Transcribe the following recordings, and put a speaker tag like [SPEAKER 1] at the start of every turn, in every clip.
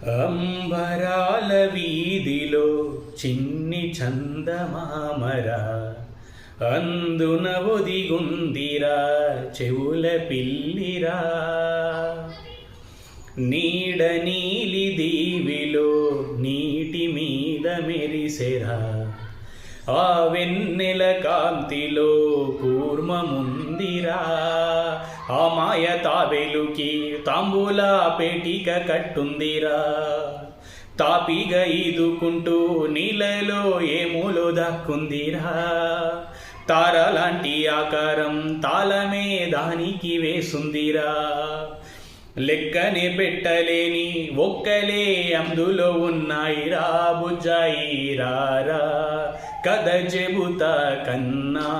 [SPEAKER 1] అంబరాల వీధిలో చిన్ని చందమామరా, అందున ఒదిగుందిరా చెవుల పిల్లిరా. నీడ నీలి దీవిలో నీటి మీద మెరిసెరా, ఆ వెన్నెల కాంతిలో కూర్మముందిరా. ఆ మాయ తాబెలుకి తాంబూలా పేటిక కట్టుందిరా. తాపిగా ఈదుకుంటూ నీళ్ళలో ఏమూలో దక్కుందిరా. తారలాంటి ఆకారం తాళమే దానికి వేసుందిరా. లెక్కనే పెట్టలేని ఒక్కలే అందులో ఉన్నాయిరా. బుజ్జాయి రారా కథ చెబుతా కన్నా,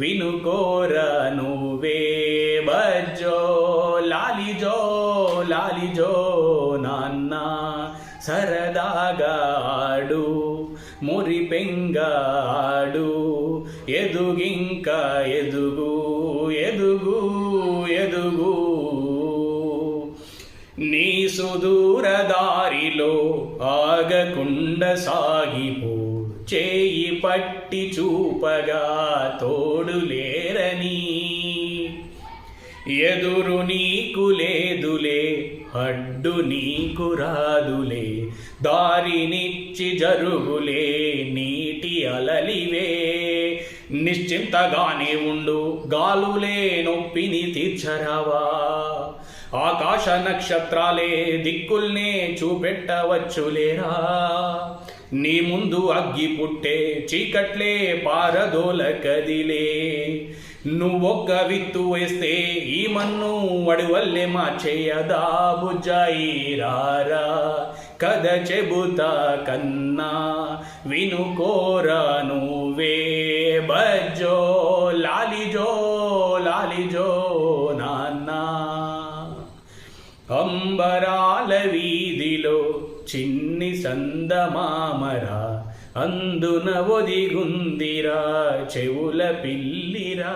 [SPEAKER 1] వినుకోరా నువ్వే బజ్జో లాలిజో లాలిజో నాన్న. సరదాగా ఆడు మురిపెంగా ఆడు, ఎదుగింకా ఎదుగు ఎదుగు ఎదుగు. నీ సుదూర దారిలో ఆగకుండ సాగిపో, చేయి పట్టి చూపగా తోడు లేరని. ఎదురు నీకు లేదులే, అడ్డు నీకు రాదులే, దారినిచ్చి జరుగులే నీటి అలలివే. నిశ్చింతగానే ఉండు, గాలులే నొప్పిని తీర్చరావా. ఆకాశ నక్షత్రాలే దిక్కుల్నే చూపెట్టవచ్చులేరా. నీ ముందు అగ్గి పుట్టే చీకట్లే పారదోల కదిలే. నువ్వొక్క విత్తు వేస్తే ఈ మన్ను వడివల్లే మార్చేయదా. బుజ్జాయి రారా కథ చెబుతా కన్నా, వినుకోరా నువ్వే బజ్జో లాలిజో లాలిజో నాన్న. అంబరాల వీధిలో చిన్ని సందమామరా, అందున ఒదిగుందిరా చెవుల పిల్లిరా.